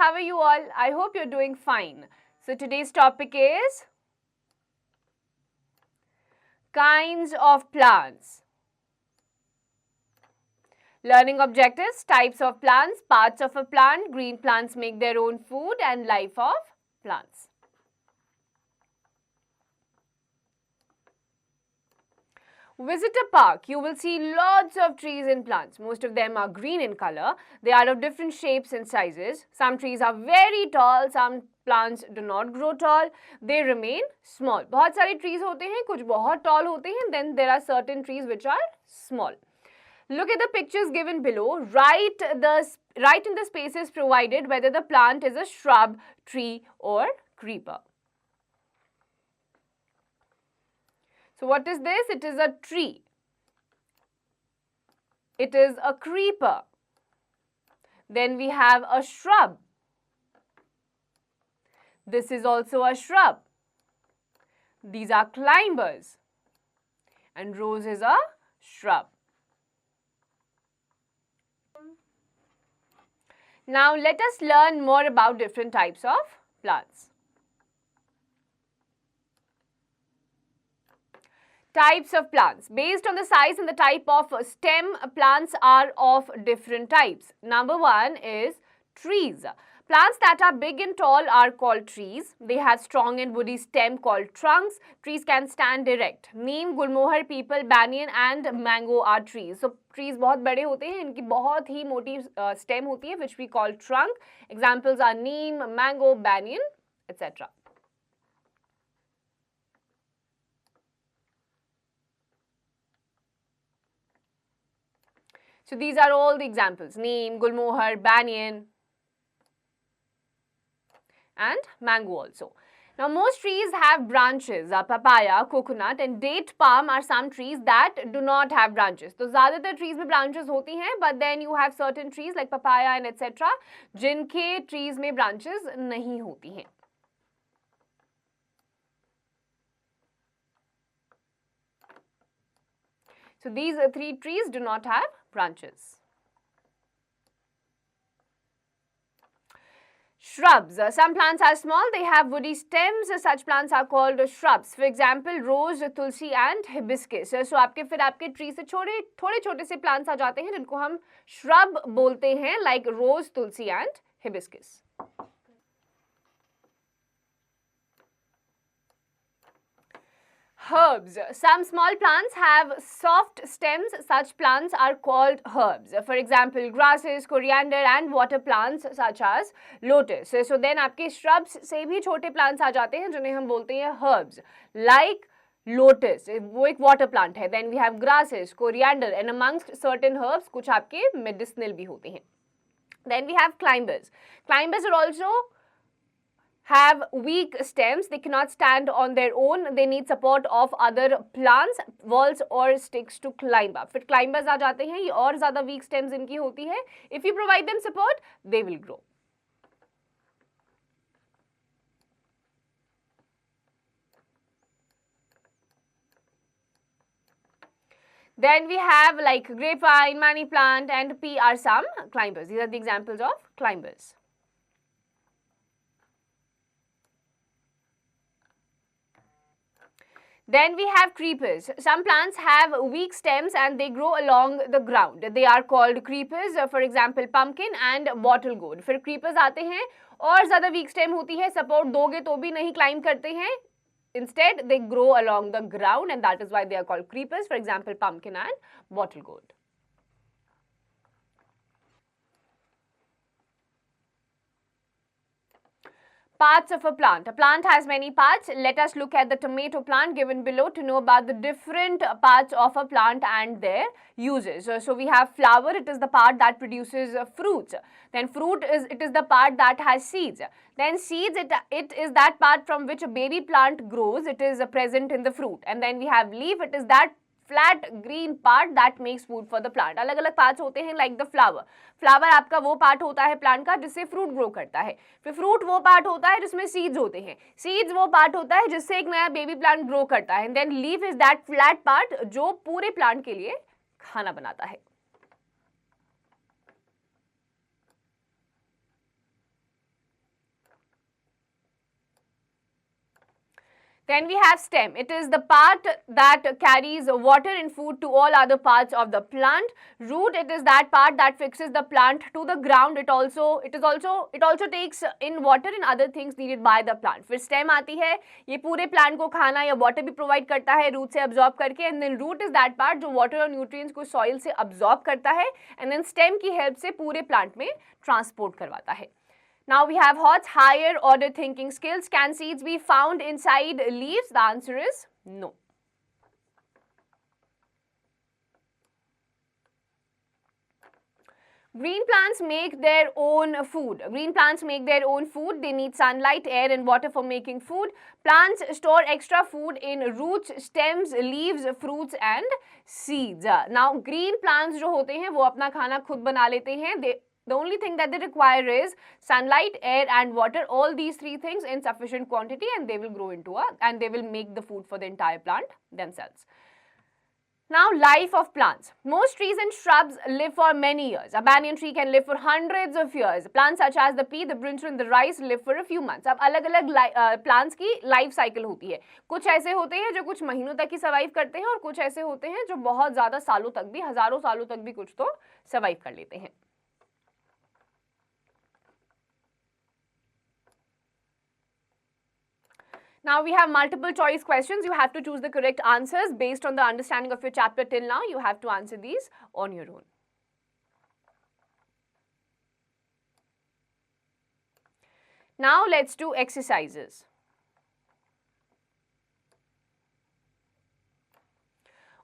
how are you all? I hope you're doing fine. So today's topic is kinds of plants. Learning objectives, types of plants, parts of a plant, green plants make their own food, and life of plants. Visit a park. You will see lots of trees and plants. Most of them are green in color. They are of different shapes and sizes. Some trees are very tall. Some plants do not grow tall. They remain small. बहुत सारे trees होते हैं, कुछ बहुत tall होते हैं. Then there are certain trees which are small. Look at the pictures given below. Write in the spaces provided whether the plant is a shrub, tree, or creeper. So what is this? It is a tree. It is a creeper. Then we have a shrub. This is also a shrub. These are climbers. And rose is a shrub. Now let us learn more about different types of plants. Types of plants. Based on the size and the type of stem, plants are of different types. Number one is trees. Plants that are big and tall are called trees. They have strong and woody stem called trunks. Trees can stand erect. Neem, gulmohar, peepal, banyan and mango are trees. So trees बहुत बड़े होते हैं, इनकी बहुत ही मोटी stem होती है, which we call trunk. Examples are neem, mango, banyan, etc. So these are all the examples: neem, gulmohar, banyan, and mango also. Now most trees have branches. Papaya, coconut and date palm are some trees that do not have branches. तो ज़्यादातर trees में branches होती हैं, but then you have certain trees like papaya and etc. जिनके trees में branches नहीं होती हैं. So these three trees do not have branches. Shrubs. Some plants are small. They have woody stems. Such plants are called shrubs. For example, rose, tulsi and hibiscus. So आपके tree से थोड़े छोटे से plants आ जाते हैं जिनको हम shrub बोलते हैं, like rose, tulsi and hibiscus. Herbs. Some small plants have soft stems. Such plants are called herbs. For example, grasses, coriander and water plants such as lotus. So then आपके shrubs से भी छोटे plants आ जाते हैं जिन्हें हम बोलते हैं herbs. Like lotus, वो एक water plant है. Then we have grasses, coriander and amongst certain herbs कुछ आपके medicinal भी होते हैं. Then we have climbers. Climbers are also have weak stems. They cannot stand on their own. They need support of other plants, walls or sticks to climb up. फिर climbers आ जाते हैं, ये और ज़्यादा weak stems इनकी होती है. If you provide them support, they will grow. Then we have like grapevine, money plant and pea are some climbers. These are the examples of climbers. Then we have creepers. Some plants have weak stems and they grow along the ground. They are called creepers. For example, pumpkin and bottle gourd. फिर creepers आते हैं और ज़्यादा weak stem होती है. Support दोगे तो भी नहीं climb करते हैं. Instead, they grow along the ground and that is why they are called creepers. For example, pumpkin and bottle gourd. Parts of a plant. A plant has many parts. Let us look at the tomato plant given below to know about the different parts of a plant and their uses. So we have flower. It is the part that produces fruits. Then fruit it is the part that has seeds. Then seeds, it is that part from which a baby plant grows. It is present in the fruit. And then we have leaf. It is that flat green part that makes food for the plant. अलग अलग parts होते हैं like the flower. Flower आपका वो part होता है plant का जिससे fruit grow करता है. फिर fruit वो part होता है जिसमें seeds होते हैं. Seeds वो part होता है जिससे एक नया baby plant grow करता है. And then leaf is that flat part जो पूरे plant के लिए खाना बनाता है. Then we have stem. It is the part that carries water and food to all other parts of the plant. Root, it is that part that fixes the plant to the ground. It also takes in water and other things needed by the plant. फिर stem आती है, ये पूरे plant को खाना या water भी provide करता है root से absorb करके, and then root is that part जो water और nutrients को soil से absorb करता है, and then stem की help से पूरे plant में transport करवाता है. Now we have Hot's higher order thinking skills. Can seeds be found inside leaves? The answer is no. Green plants make their own food. Green plants make their own food. They need sunlight, air and water for making food. Plants store extra food in roots, stems, leaves, fruits and seeds. Now green plants जो होते हैं वो अपना खाना खुद बना लेते हैं. The only thing that they require is sunlight, air and water, all these three things in sufficient quantity, and they will grow into and they will make the food for the entire plant themselves. Now, life of plants. Most trees and shrubs live for many years. A banyan tree can live for hundreds of years. Plants such as the pea, the brinjal and the rice live for a few months. अब अलग-अलग plants की life cycle होती है. कुछ ऐसे होते हैं जो कुछ महीनों तक ही survive करते हैं और कुछ ऐसे होते हैं जो बहुत ज़्यादा सालों तक भी, हजारों सालों तक भी कुछ तो survive कर लेते हैं. Now we have multiple choice questions. You have to choose the correct answers based on the understanding of your chapter till now. You have to answer these on your own. Now let's do exercises.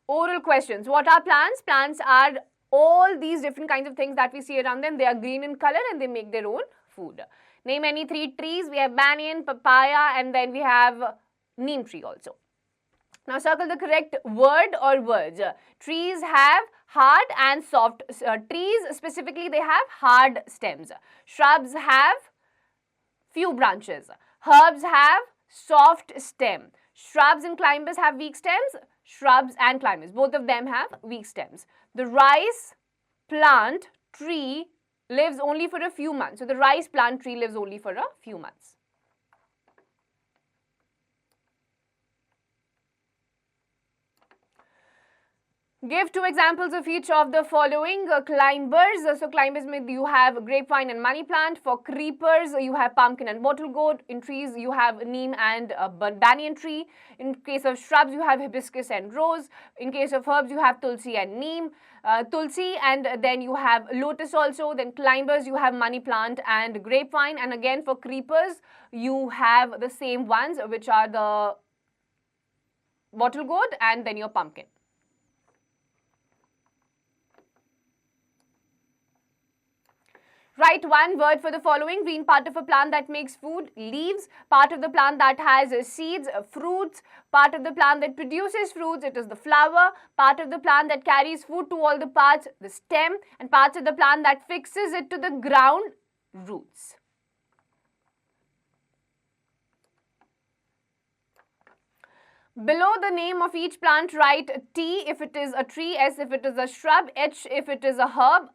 Oral questions. What are plants? Plants are all these different kinds of things that we see around them. They are green in color and they make their own food. Name any three trees. We have banyan, papaya, and then we have neem tree also. Now circle the correct word or words. Trees have hard and soft. Trees specifically, they have hard stems. Shrubs have few branches. Herbs have soft stem. Shrubs and climbers have weak stems. Shrubs and climbers, both of them have weak stems. The rice plant tree lives only for a few months. So the rice plant tree lives only for a few months. Give two examples of each of the following. Climbers. So climbers में you have grapevine and money plant. For creepers, you have pumpkin and bottle gourd. In trees, you have neem and banyan tree. In case of shrubs, you have hibiscus and rose. In case of herbs, you have tulsi and neem. Tulsi and then you have lotus also. Then climbers, you have money plant and grapevine. And again for creepers, you have the same ones, which are the bottle gourd and then your pumpkin. Write one word for the following. Green part of a plant that makes food. Leaves. Part of the plant that has seeds. Fruits. Part of the plant that produces fruits. It is the flower. Part of the plant that carries food to all the parts. The stem. And parts of the plant that fixes it to the ground. Roots. Below the name of each plant, write T if it is a tree, S if it is a shrub, H if it is a herb,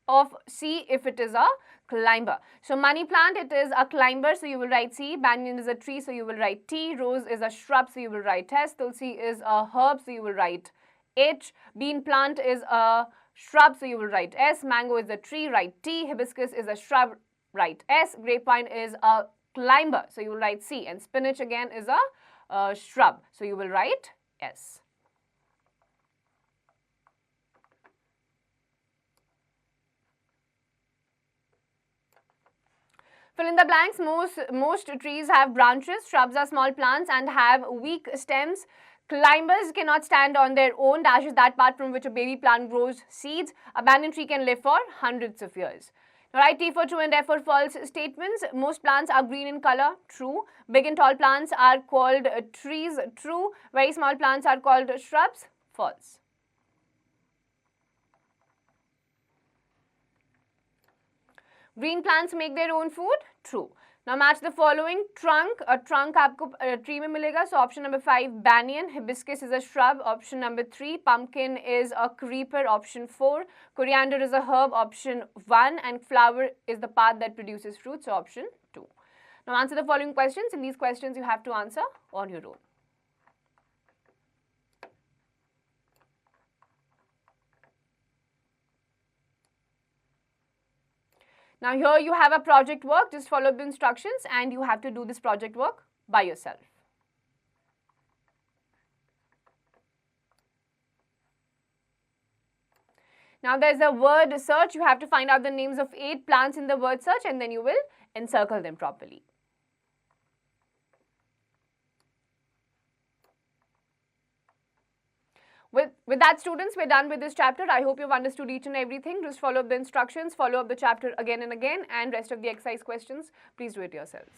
of C if it is a climber. So money plant, it is a climber, so you will write C. Banyan is a tree, so you will write T. Rose is a shrub, so you will write S. Tulsi is a herb, so you will write H. Bean plant is a shrub, so you will write S. Mango is a tree, write T. Hibiscus is a shrub, write S. Grapevine is a climber, so you will write C. And spinach again is a shrub, so you will write S. Fill in the blanks. Most trees have branches. Shrubs are small plants and have weak stems. Climbers cannot stand on their own. Dash is that part from which a baby plant grows seeds. A banyan tree can live for hundreds of years. Now write T for true and F for false statements. Most plants are green in color. True. Big and tall plants are called trees. True. Very small plants are called shrubs. False. Green plants make their own food. True. Now match the following. Trunk. A trunk आपको tree में मिलेगा. So option number 5 banyan. Hibiscus is a shrub. Option number 3 pumpkin is a creeper. Option 4 coriander is a herb. Option 1 and flower is the part that produces fruit. So option 2. Now answer the following questions. In these questions, you have to answer on your own. Now here you have a project work. Just follow the instructions and you have to do this project work by yourself. Now there's a word search. You have to find out the names of 8 plants in the word search and then you will encircle them properly. With that, students, we're done with this chapter. I hope you've understood each and everything. Just follow up the instructions, follow up the chapter again and again, and rest of the exercise questions, please do it yourselves.